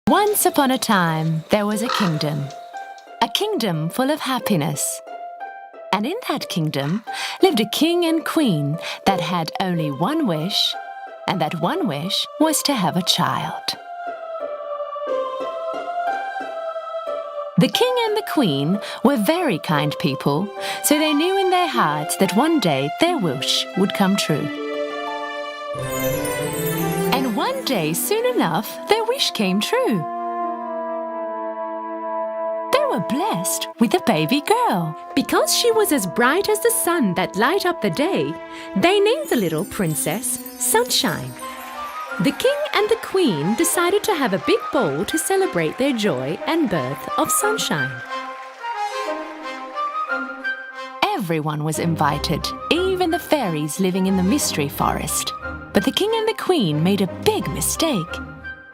Once upon a time, there was a kingdom full of happiness. And in that kingdom lived a king and queen that had only one wish, and that one wish was to have a child. The king and the queen were very kind people, so they knew in their hearts that one day their wish would come true. And one day, soon enough, their wish came true. They were blessed with a baby girl. Because she was as bright as the sun that light up the day, they named the little princess Sunshine. The king and the queen decided to have a big ball to celebrate their joy and birth of Sunshine. Everyone was invited, even the fairies living in the mystery forest. But the king and the queen made a big mistake.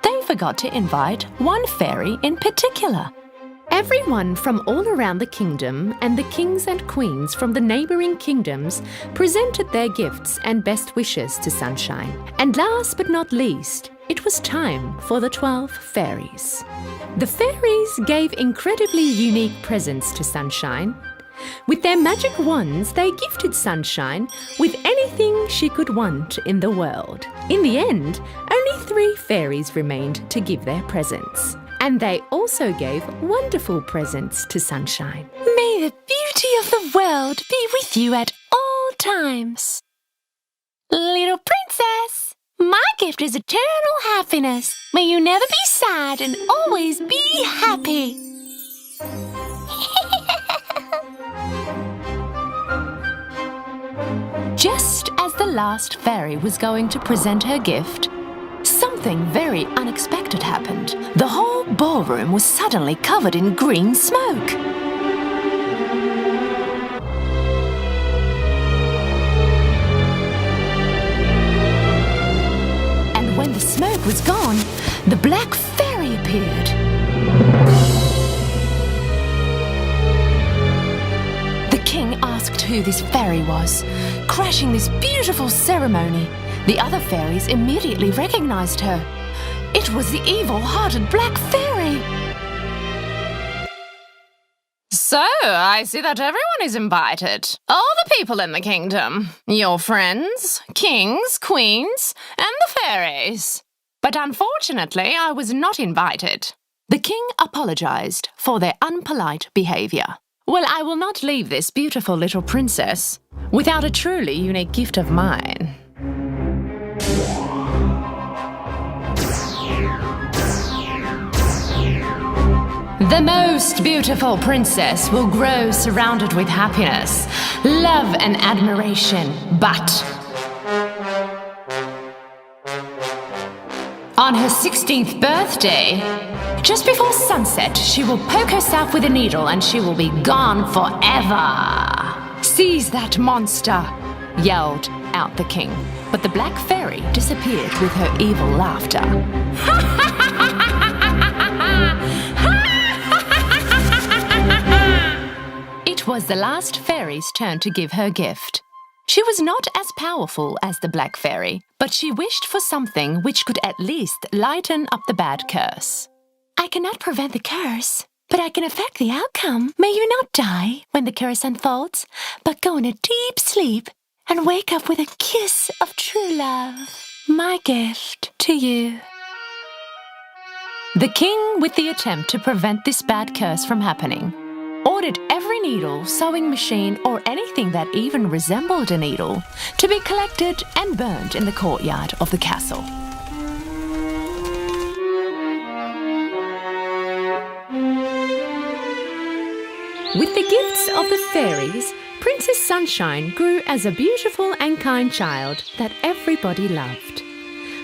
They forgot to invite one fairy in particular. Everyone from all around the kingdom and the kings and queens from the neighbouring kingdoms presented their gifts and best wishes to Sunshine. And last but not least, it was time for the 12 fairies. The fairies gave incredibly unique presents to Sunshine. With their magic wands, they gifted Sunshine with anything she could want in the world. In the end, only 3 fairies remained to give their presents. And they also gave wonderful presents to Sunshine. May the beauty of the world be with you at all times. Little princess, my gift is eternal happiness. May you never be sad and always be happy. Just as the last fairy was going to present her gift, something very unexpected happened. The whole ballroom was suddenly covered in green smoke. And when the smoke was gone, the black fairy appeared. The king asked who this fairy was, crashing this beautiful ceremony. The other fairies immediately recognized her. It was the evil-hearted Black Fairy. So, I see that everyone is invited. All the people in the kingdom. Your friends, kings, queens, and the fairies. But unfortunately, I was not invited. The king apologized for their unpolite behavior. Well, I will not leave this beautiful little princess without a truly unique gift of mine. The most beautiful princess will grow surrounded with happiness, love and admiration, but on her 16th birthday, just before sunset, she will poke herself with a needle and she will be gone forever. Seize that monster, yelled out the king. But the Black Fairy disappeared with her evil laughter. It was the last fairy's turn to give her gift. She was not as powerful as the Black Fairy, but she wished for something which could at least lighten up the bad curse. I cannot prevent the curse, but I can affect the outcome. May you not die when the curse unfolds, but go in a deep sleep and wake up with a kiss of true love. My gift to you. The king, with the attempt to prevent this bad curse from happening, ordered every needle, sewing machine, or anything that even resembled a needle to be collected and burned in the courtyard of the castle. With the gifts of the fairies, Princess Sunshine grew as a beautiful and kind child that everybody loved.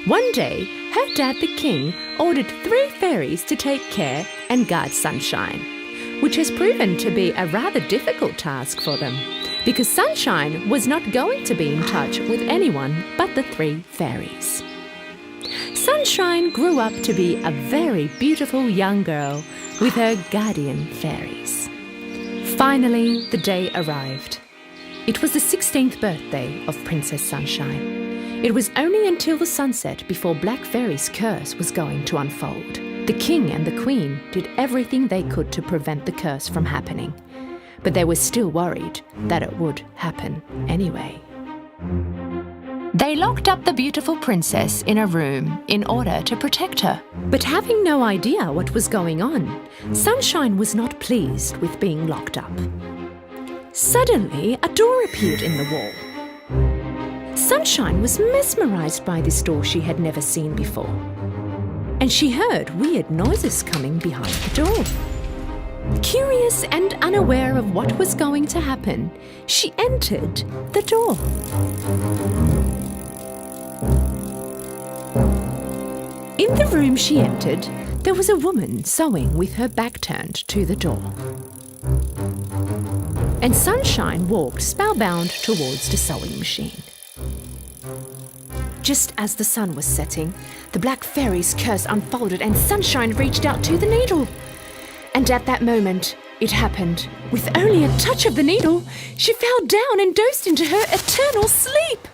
One day, her dad the king ordered 3 fairies to take care and guard Sunshine, which has proven to be a rather difficult task for them, because Sunshine was not going to be in touch with anyone but the 3 fairies. Sunshine grew up to be a very beautiful young girl with her guardian fairies. Finally, the day arrived. It was the 16th birthday of Princess Sunshine. It was only until the sunset before Black Fairy's curse was going to unfold. The king and the queen did everything they could to prevent the curse from happening, but they were still worried that it would happen anyway. They locked up the beautiful princess in a room in order to protect her. But having no idea what was going on, Sunshine was not pleased with being locked up. Suddenly, a door appeared in the wall. Sunshine was mesmerized by this door she had never seen before, and she heard weird noises coming behind the door. Curious and unaware of what was going to happen, she entered the door. In the room she entered, there was a woman sewing with her back turned to the door. And Sunshine walked spellbound towards the sewing machine. Just as the sun was setting, the Black Fairy's curse unfolded and Sunshine reached out to the needle. And at that moment, it happened. With only a touch of the needle, she fell down and dozed into her eternal sleep.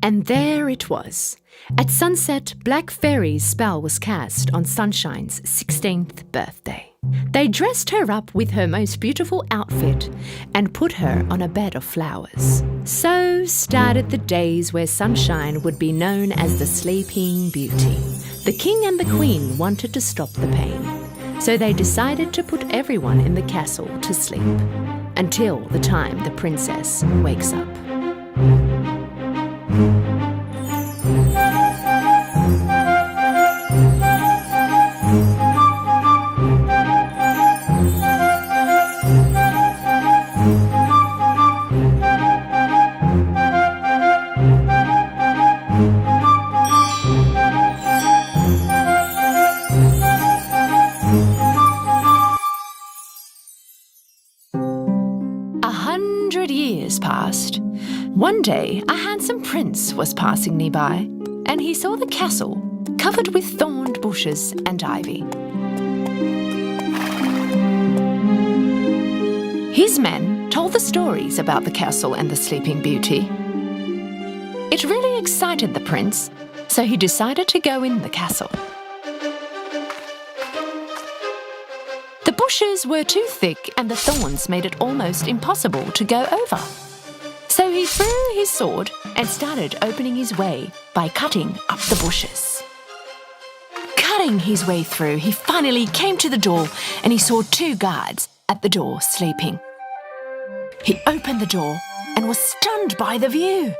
And there it was. At sunset, Black Fairy's spell was cast on Sunshine's 16th birthday. They dressed her up with her most beautiful outfit and put her on a bed of flowers. So started the days where Sunshine would be known as the Sleeping Beauty. The king and the queen wanted to stop the pain, so they decided to put everyone in the castle to sleep until the time the princess wakes up. 100 years passed. One day, a handsome prince was passing nearby, and he saw the castle covered with thorned bushes and ivy. His men told the stories about the castle and the Sleeping Beauty. It really excited the prince, so he decided to go in the castle. The bushes were too thick and the thorns made it almost impossible to go over. So he threw his sword and started opening his way by cutting up the bushes. Cutting his way through, he finally came to the door and he saw 2 guards at the door sleeping. He opened the door and was stunned by the view.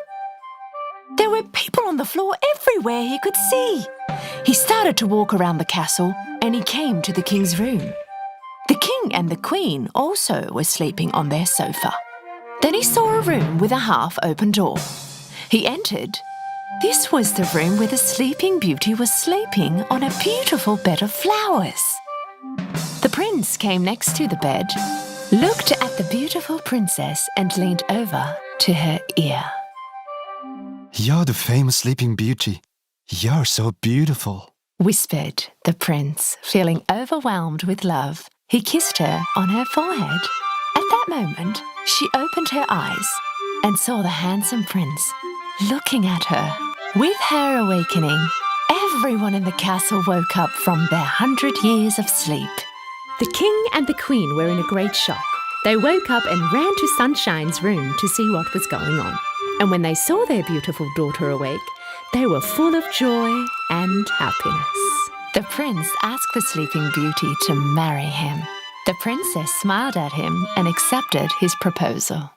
There were people on the floor everywhere he could see. He started to walk around the castle and he came to the king's room. The king and the queen also were sleeping on their sofa. Then he saw a room with a half-open door. He entered. This was the room where the Sleeping Beauty was sleeping on a beautiful bed of flowers. The prince came next to the bed, looked at the beautiful princess and leaned over to her ear. You're the famous Sleeping Beauty. You're so beautiful, Whispered the prince, feeling overwhelmed with love. He kissed her on her forehead. At that moment, she opened her eyes and saw the handsome prince looking at her. With her awakening, everyone in the castle woke up from their 100 years of sleep. The king and the queen were in a great shock. They woke up and ran to Sunshine's room to see what was going on. And when they saw their beautiful daughter awake, they were full of joy and happiness. The prince asked the Sleeping Beauty to marry him. The princess smiled at him and accepted his proposal.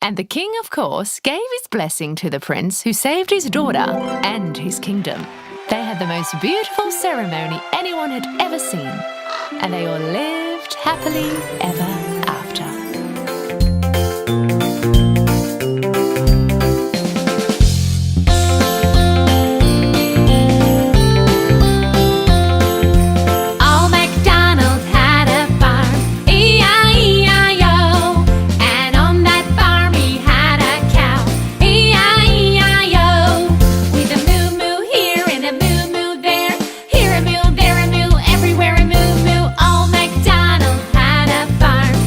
And the king, of course, gave his blessing to the prince who saved his daughter and his kingdom. They had the most beautiful ceremony anyone had ever seen, and they all lived happily ever after. Everywhere a moo moo, old MacDonald had a farm.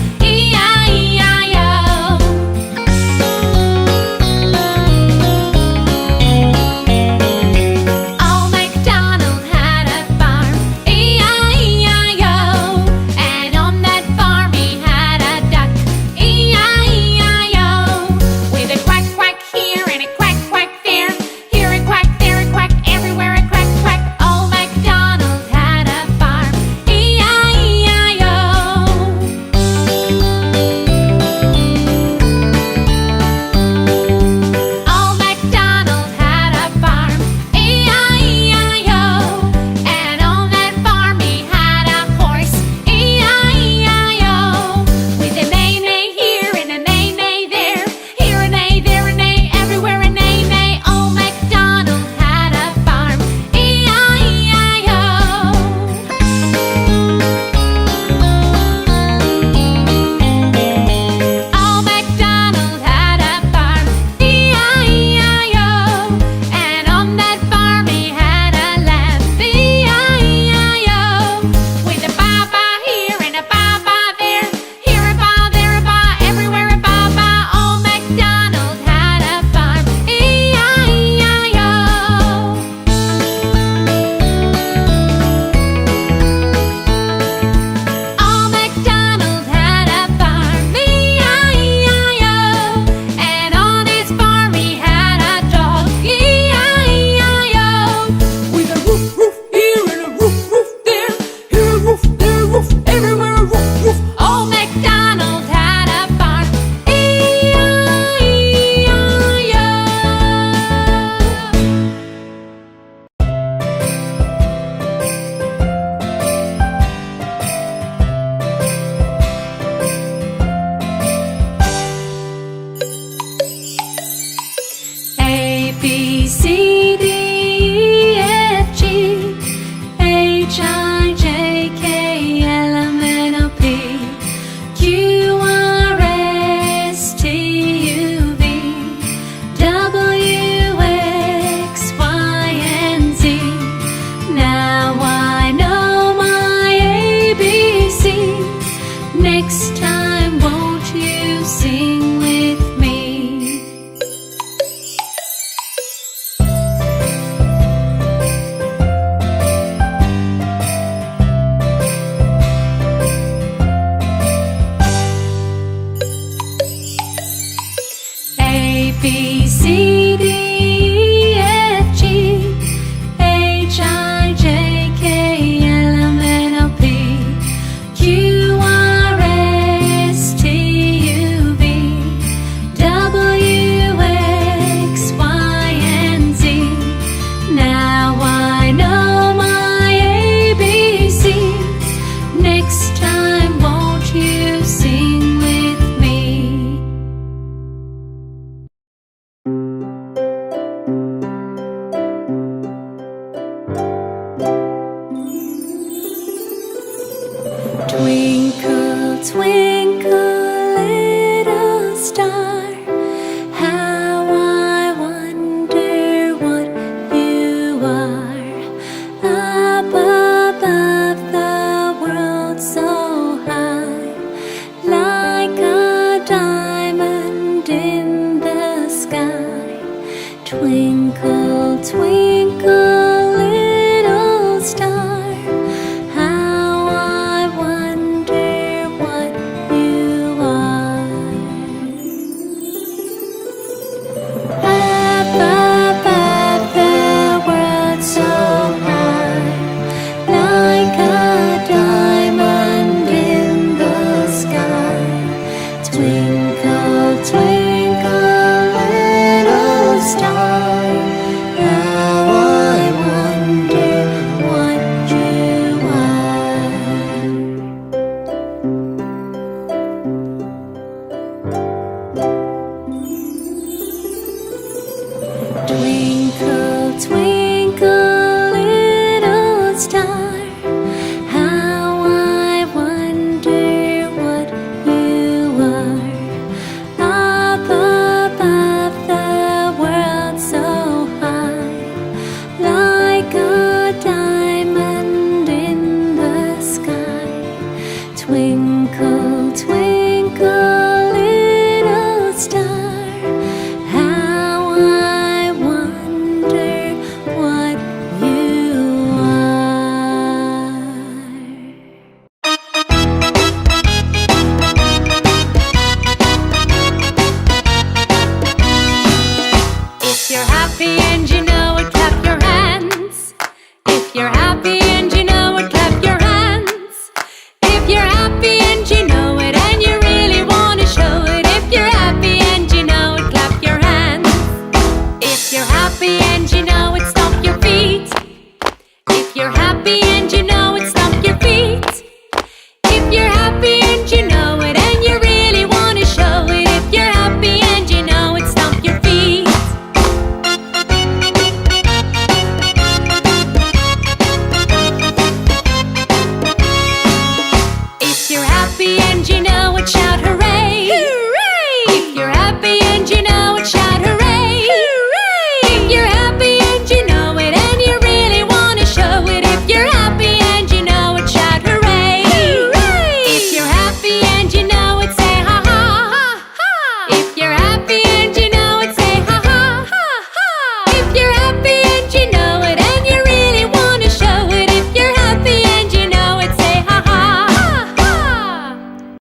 Twinkle, twinkle,